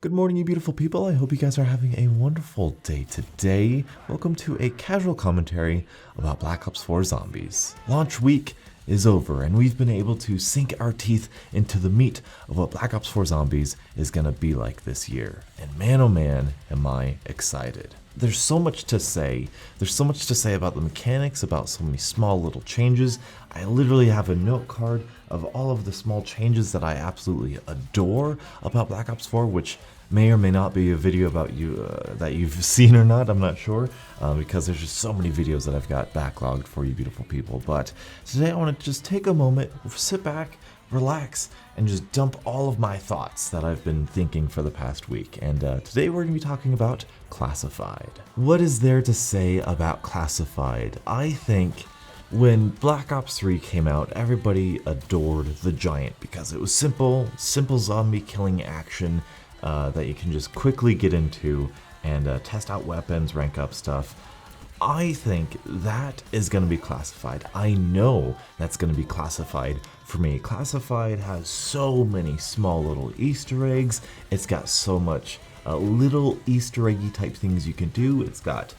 Good morning, you beautiful people. I hope you guys are having a wonderful day today. Welcome to a casual commentary about Black Ops 4 Zombies. Launch week is over, and we've been able to sink our teeth into the meat of what Black Ops 4 Zombies is going to be like this year. And man, oh man, am I excited. There's so much to say. There's so much to say about the mechanics, about so many small little changes. I literally have a note card of all of the small changes that I absolutely adore about Black Ops 4, which may or may not be a video about you that you've seen or not, I'm not sure, because there's just so many videos that I've got backlogged for you beautiful people. But today I want to just take a moment, sit back, relax, and just dump all of my thoughts that I've been thinking for the past week. And today we're going to be talking about Classified. What is there to say about Classified? I think when Black Ops 3 came out, everybody adored the Giant because it was simple zombie killing action that you can just quickly get into and test out weapons, rank up stuff. I think that is going to be Classified. I know that's going to be Classified for me. Classified has so many small little Easter eggs. It's got so much little Easter eggy type things you can do. It's got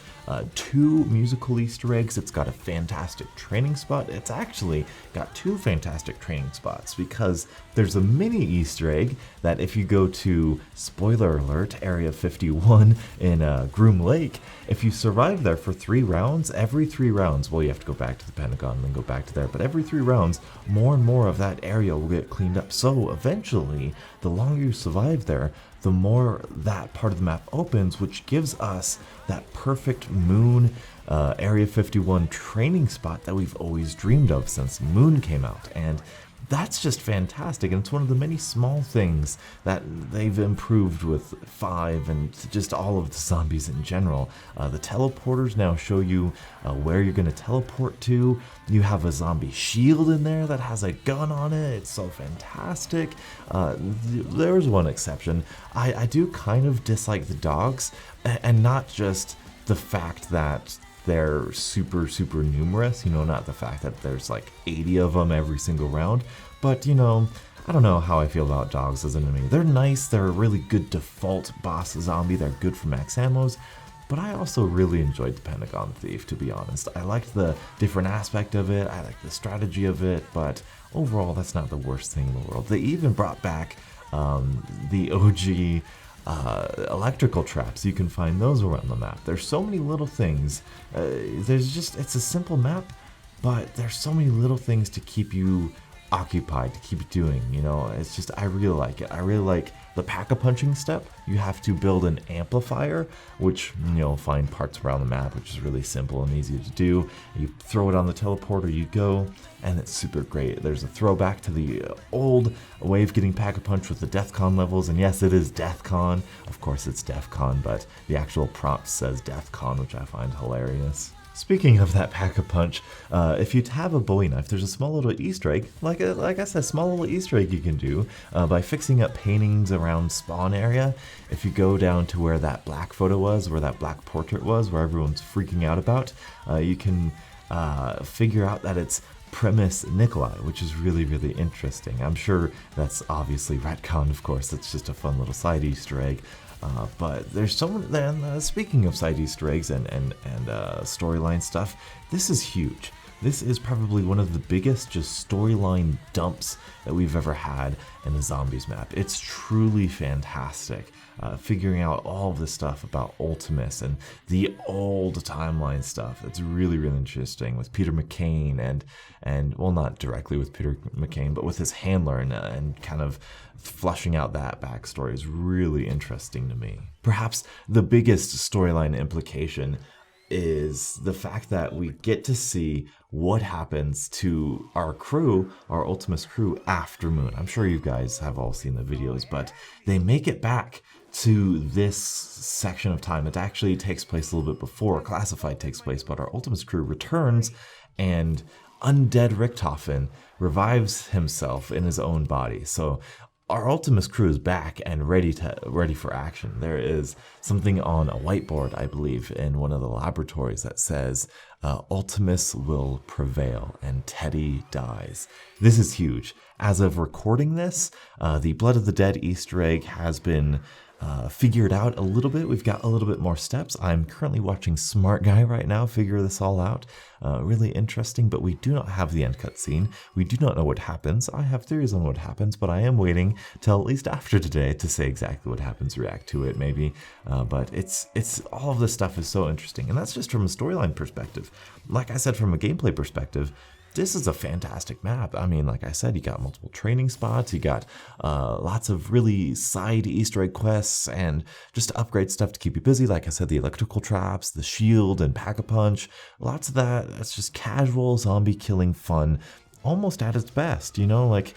2 musical Easter eggs. It's got a fantastic training spot. It's actually got 2 fantastic training spots because there's a mini Easter egg that if you go to, spoiler alert, Area 51 in Groom Lake, if you survive there for 3 rounds, every 3 rounds, well, you have to go back to the Pentagon and then go back to there, but every 3 rounds, more and more of that area will get cleaned up. So eventually, the longer you survive there, the more that part of the map opens, which gives us that perfect moon Area 51 training spot that we've always dreamed of since Moon came out. And that's just fantastic, and it's one of the many small things that they've improved with 5 and just all of the zombies in general. The teleporters now show you where you're going to teleport to. You have a zombie shield in there that has a gun on it. It's so fantastic. There's one exception. I do kind of dislike the dogs, and not just the fact that they're super numerous, not the fact that there's like 80 of them every single round, but I don't know how I feel about dogs as an enemy. They're nice, they're a really good default boss zombie, they're good for max ammos, but I also really enjoyed the Pentagon Thief, to be honest. I liked the different aspect of it, I liked the strategy of it, but overall that's not the worst thing in the world. They even brought back the OG electrical traps. You can find those around the map. There's so many little things. It's a simple map, but there's so many little things to keep you occupied, to keep doing, it's just, I really like it. I really like the pack-a-punching step. You have to build an amplifier, which, find parts around the map, which is really simple and easy to do. You throw it on the teleporter, you go, and it's super great. There's a throwback to the old way of getting pack-a-punch with the DEFCON levels, and yes, it is DEFCON. Of course it's DEFCON, but the actual prompt says DEFCON, which I find hilarious. Speaking of that pack-a-punch, if you have a Bowie knife, there's a small little Easter egg, like I said, small little Easter egg you can do by fixing up paintings around spawn area. If you go down to where that black photo was, where that black portrait was, where everyone's freaking out about, you can figure out that it's Premise Nikolai, which is really interesting. I'm sure that's obviously retcon, of course. It's just a fun little side Easter egg. But there's so many. Then speaking of side Easter eggs and storyline stuff, this is huge. This is probably one of the biggest just storyline dumps that we've ever had in a zombies map. It's truly fantastic. Figuring out all of this stuff about Ultimis and the old timeline stuff. It's really interesting with Peter McCain and well, not directly with Peter McCain, but with his handler and kind of fleshing out that backstory is really interesting to me. Perhaps the biggest storyline implication is the fact that we get to see what happens to our crew, our Ultimis crew, after Moon. I'm sure you guys have all seen the videos, but they make it back to this section of time. It actually takes place a little bit before Classified takes place, but our Ultimis crew returns and undead Richthofen revives himself in his own body. So our Ultimis crew is back and ready for action. There is something on a whiteboard, I believe, in one of the laboratories that says, Ultimis will prevail and Teddy dies. This is huge. As of recording this, the Blood of the Dead Easter egg has been figured out a little bit. We've got a little bit more steps. I'm currently watching Smart Guy right now figure this all out. Really interesting, but we do not have the end cutscene. We do not know what happens. I have theories on what happens, but I am waiting till at least after today to say exactly what happens, react to it maybe. But it's all of this stuff is so interesting, and that's just from a storyline perspective. Like I said, from a gameplay perspective, this is a fantastic map. I mean, like I said, you got multiple training spots, you got lots of really side Easter egg quests, and just to upgrade stuff to keep you busy. Like I said, the electrical traps, the shield, and Pack-a-Punch. Lots of that. That's just casual zombie killing fun, almost at its best, you know? Like,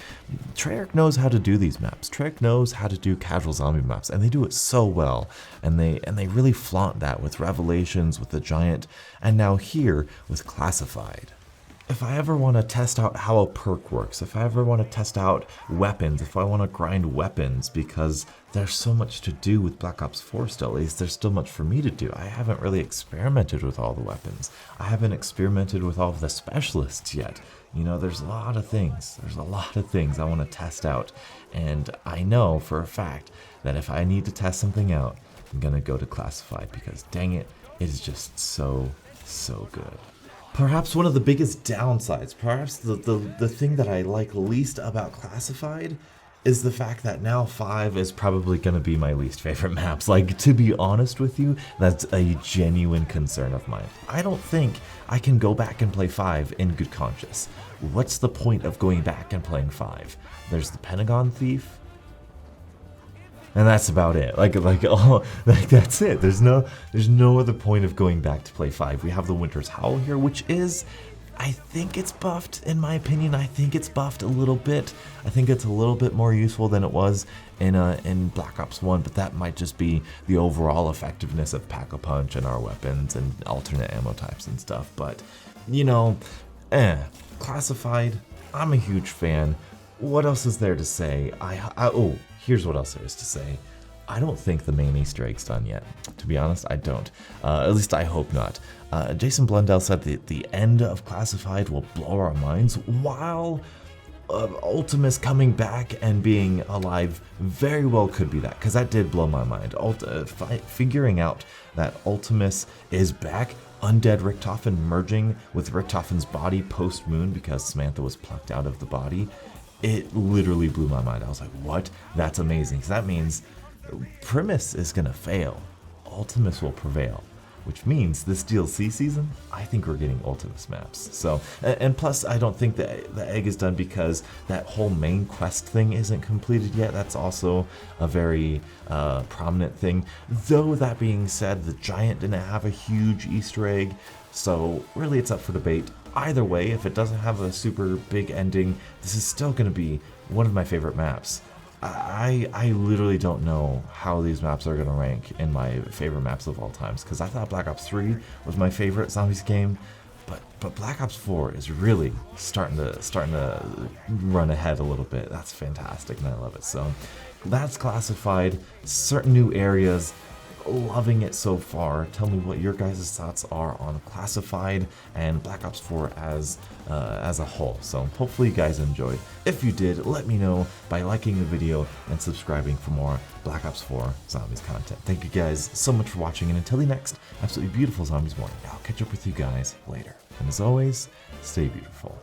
Treyarch knows how to do these maps. Treyarch knows how to do casual zombie maps, and they do it so well. And they really flaunt that with Revelations, with the Giant, and now here with Classified. If I ever want to test out how a perk works, if I ever want to test out weapons, if I want to grind weapons, because there's so much to do with Black Ops 4 still, at least there's still much for me to do. I haven't really experimented with all the weapons. I haven't experimented with all of the specialists yet. You know, there's a lot of things. There's a lot of things I want to test out. And I know for a fact that if I need to test something out, I'm going to go to Classified, because dang it, it is just so good. Perhaps one of the biggest downsides, perhaps the thing that I like least about Classified is the fact that now 5 is probably going to be my least favorite maps. Like, to be honest with you, that's a genuine concern of mine. I don't think I can go back and play 5 in good conscience. What's the point of going back and playing 5? There's the Pentagon Thief, and that's about it. Like that's it. There's no other point of going back to play 5. We have the Winter's Howl here, which is, I think it's buffed, in my opinion. I think it's buffed a little bit. I think it's a little bit more useful than it was in Black Ops 1, but that might just be the overall effectiveness of Pack-a-Punch and our weapons and alternate ammo types and stuff. But, you know, Classified, I'm a huge fan. What else is there to say? Oh, here's what else there is to say. I don't think the main Easter egg's done yet. To be honest, I don't. At least I hope not. Jason Blundell said that the end of Classified will blow our minds, while Ultimis coming back and being alive very well could be that, because that did blow my mind. Figuring out that Ultimis is back, undead Richtofen merging with Richtofen's body post-moon because Samantha was plucked out of the body, it literally blew my mind. I was like, what? That's amazing. Because that means Primus is going to fail. Ultimis will prevail. Which means this DLC season, I think we're getting Ultimis maps. So, and plus, I don't think the egg is done because that whole main quest thing isn't completed yet. That's also a very prominent thing. Though, that being said, the Giant didn't have a huge Easter egg. So, really, it's up for debate. Either way, if it doesn't have a super big ending, this is still going to be one of my favorite maps. I literally don't know how these maps are going to rank in my favorite maps of all times, because I thought Black Ops 3 was my favorite zombies game, but Black Ops 4 is really starting to run ahead a little bit. That's fantastic, and I love it. So that's Classified. Certain new areas. Loving it so far. Tell me what your guys' thoughts are on Classified and Black Ops 4 as a whole. So hopefully you guys enjoyed. If you did, let me know by liking the video and subscribing for more Black Ops 4 Zombies content. Thank you guys so much for watching, and until the next absolutely beautiful Zombies morning, I'll catch up with you guys later. And as always, stay beautiful.